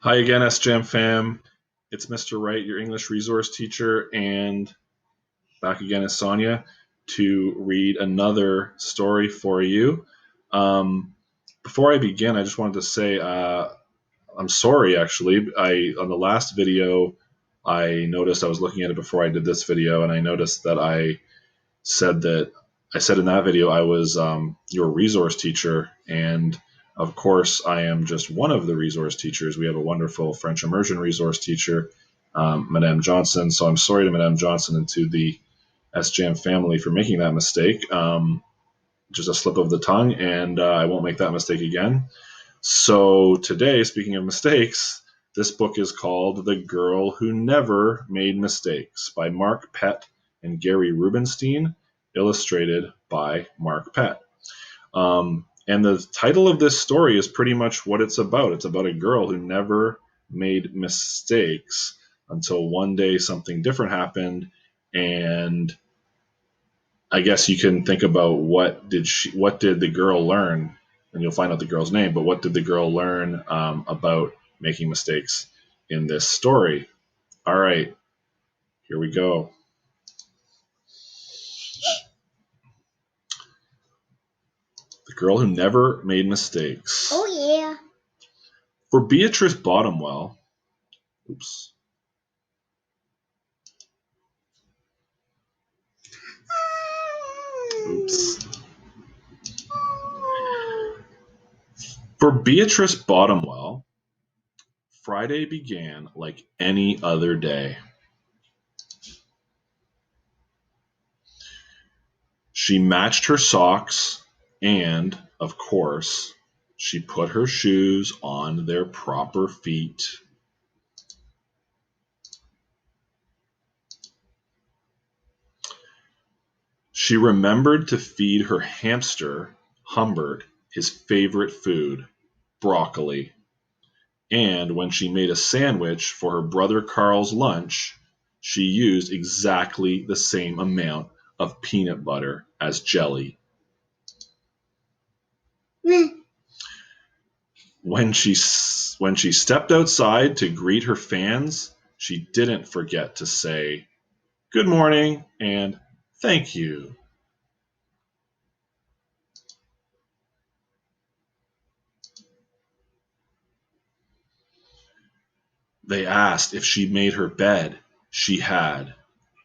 Hi again, SJAM fam. It's Mr. Wright, your English resource teacher, and back again is Sonya to read another story for you. Um, Before I begin, I just wanted to say I'm sorry. Actually, I on the last video, I noticed I was looking at it before I did this video, and I noticed that said that I said in that video I was your resource teacher, and of course I am just one of the resource teachers. We have a wonderful French immersion resource teacher, Madame Johnson. So I'm sorry to Madame Johnson and to the SJAM family for making that mistake. Just a slip of the tongue, and I won't make that mistake again. So today, speaking of mistakes, this book is called The Girl Who Never Made Mistakes by Mark Pett and Gary Rubinstein, illustrated by Mark Pett. And the title of this story is pretty much what it's about. It's about a girl who never made mistakes until one day something different happened, and I guess you can think about what did the girl learn, and you'll find out the girl's name. But what did the girl learn about making mistakes in this story? All right, here we go. The Girl Who Never Made Mistakes. Oh yeah. For Beatrice Bottomwell, oops. Oops. For Beatrice Bottomwell, Friday began like any other day. She matched her socks and, of course, she put her shoes on their proper feet. She remembered to feed her hamster, Humbert, his favorite food, broccoli. And when she made a sandwich for her brother Carl's lunch, she used exactly the same amount of peanut butter as jelly. When she stepped outside to greet her fans, she didn't forget to say good morning and thank you. They asked if she made her bed. She had.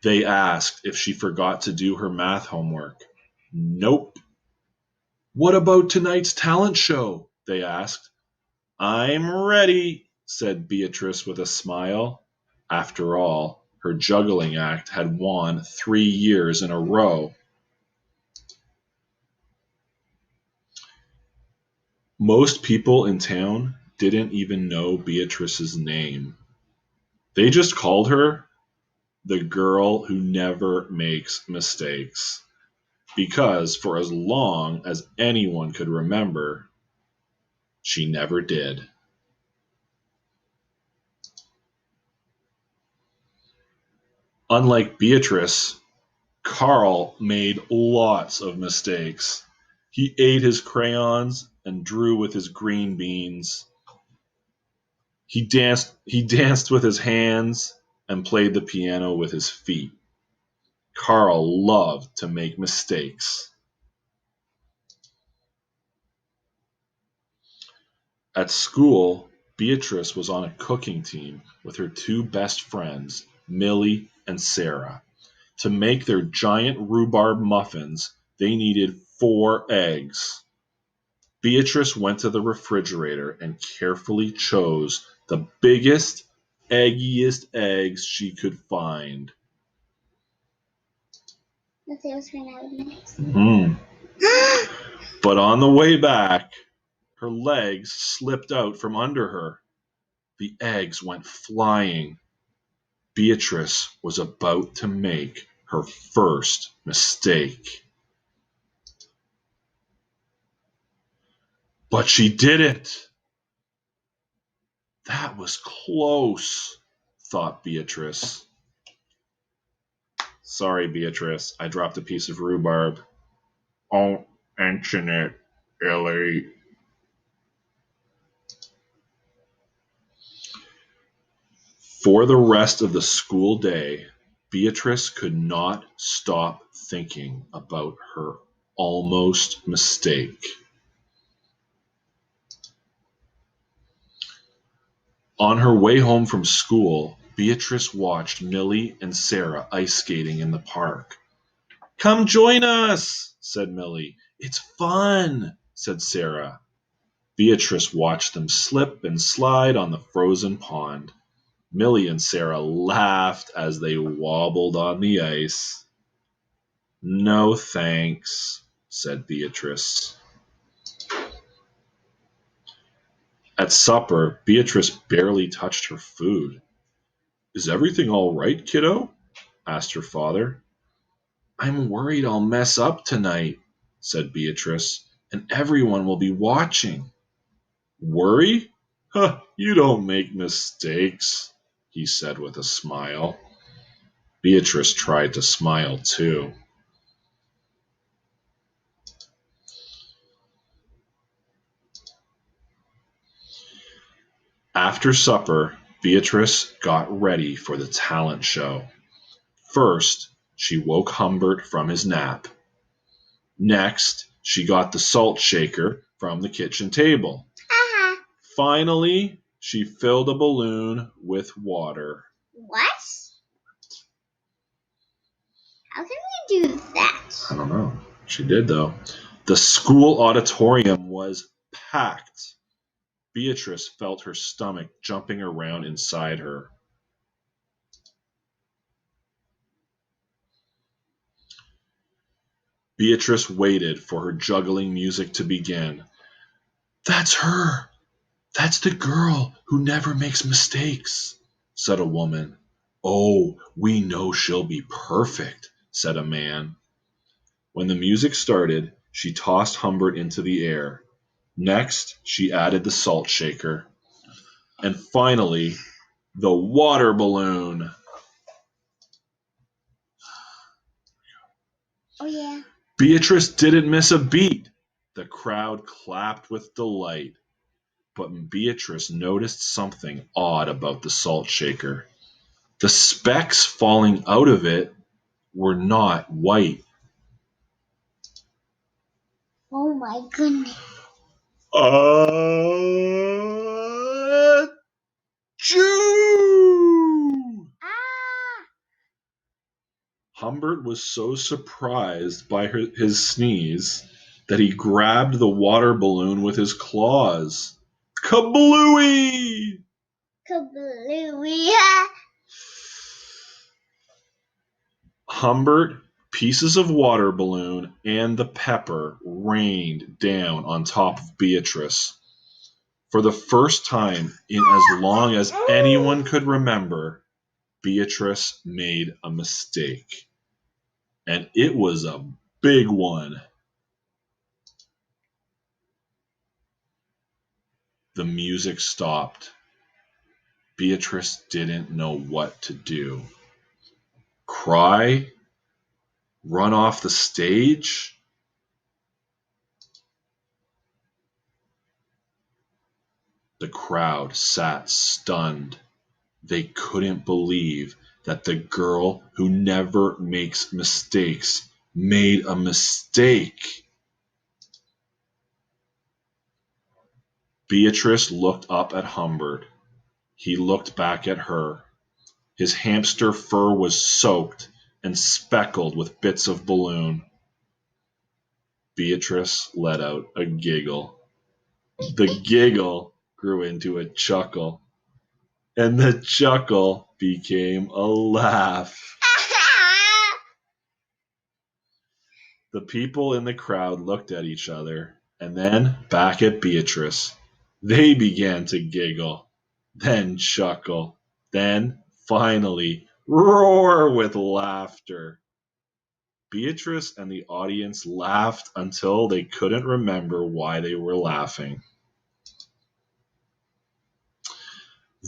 They asked if she forgot to do her math homework. Nope. What about tonight's talent show? They asked. I'm ready, said Beatrice with a smile. After all, her juggling act had won 3 years in a row. Most people in town didn't even know Beatrice's name. They just called her the girl who never makes mistakes. Because for as long as anyone could remember, she never did. Unlike Beatrice, Carl made lots of mistakes. He ate his crayons and drew with his green beans. He danced with his hands and played the piano with his feet. Carl loved to make mistakes. At school, Beatrice was on a cooking team with her two best friends, Millie and Sarah. To make their giant rhubarb muffins, they needed 4 eggs. Beatrice went to the refrigerator and carefully chose the biggest, eggiest eggs she could find. Let's see what's right now. But on the way back, her legs slipped out from under her. The eggs went flying. Beatrice was about to make her first mistake. But she didn't. That was close, thought Beatrice. Sorry, Beatrice, I dropped a piece of rhubarb. Don't mention it, Ellie. For the rest of the school day, Beatrice could not stop thinking about her almost mistake. On her way home from school, Beatrice watched Millie and Sarah ice skating in the park. "Come join us," said Millie. "It's fun," said Sarah. Beatrice watched them slip and slide on the frozen pond. Millie and Sarah laughed as they wobbled on the ice. "No thanks," said Beatrice. At supper, Beatrice barely touched her food. "Is everything all right, kiddo?" asked her father. "I'm worried I'll mess up tonight," said Beatrice, "and everyone will be watching." "Worry? Huh, you don't make mistakes," he said with a smile. Beatrice tried to smile too. After supper, Beatrice got ready for the talent show. First, she woke Humbert from his nap. Next, she got the salt shaker from the kitchen table. Finally, she filled a balloon with water. What? How can we do that? I don't know. She did, though. The school auditorium was packed. Beatrice felt her stomach jumping around inside her. Beatrice waited for her juggling music to begin. "That's her! That's the girl who never makes mistakes," said a woman. "Oh, we know she'll be perfect," said a man. When the music started, she tossed Humbert into the air. Next, she added the salt shaker. And finally, the water balloon. Oh, yeah. Beatrice didn't miss a beat. The crowd clapped with delight. But Beatrice noticed something odd about the salt shaker. The specks falling out of it were not white. Oh, my goodness. Achoo! Ah! Humbert was so surprised by his sneeze that he grabbed the water balloon with his claws. Kablooey! Kablooey! Humbert, pieces of water balloon, and the pepper rained down on top of Beatrice. For the first time in as long as anyone could remember, Beatrice made a mistake. And it was a big one. The music stopped. Beatrice didn't know what to do. Cry? Run off the stage? The crowd sat stunned. They couldn't believe that the girl who never makes mistakes made a mistake. Beatrice looked up at Humbert. He looked back at her. His hamster fur was soaked and speckled with bits of balloon. Beatrice let out a giggle. The giggle grew into a chuckle, and the chuckle became a laugh. The people in the crowd looked at each other, and then back at Beatrice. They began to giggle, then chuckle, then, finally, roar with laughter. Beatrice and the audience laughed until they couldn't remember why they were laughing.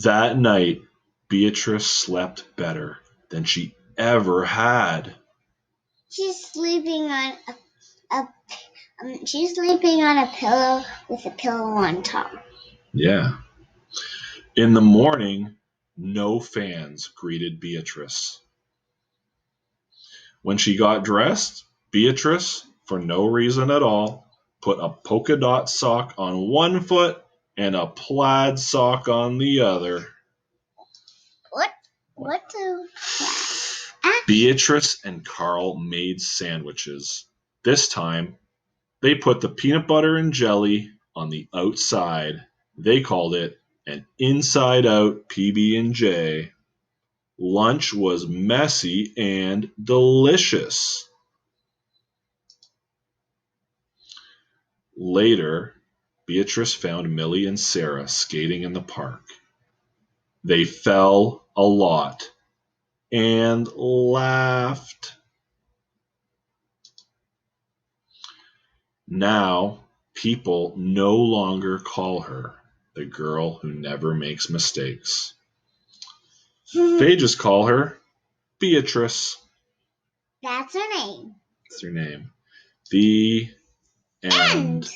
That night, Beatrice slept better than she ever had. She's sleeping on a pillow with a pillow on top. Yeah. In the morning, No fans greeted Beatrice. When she got dressed, Beatrice, for no reason at all, put a polka dot sock on one foot and a plaid sock on the other. What the? Beatrice and Carl made sandwiches. This time, they put the peanut butter and jelly on the outside. They called it an inside-out PB&J. Lunch was messy and delicious. Later, Beatrice found Millie and Sarah skating in the park. They fell a lot and laughed. Now, people no longer call her the girl who never makes mistakes. They just call her Beatrice. That's her name. That's her name. The end.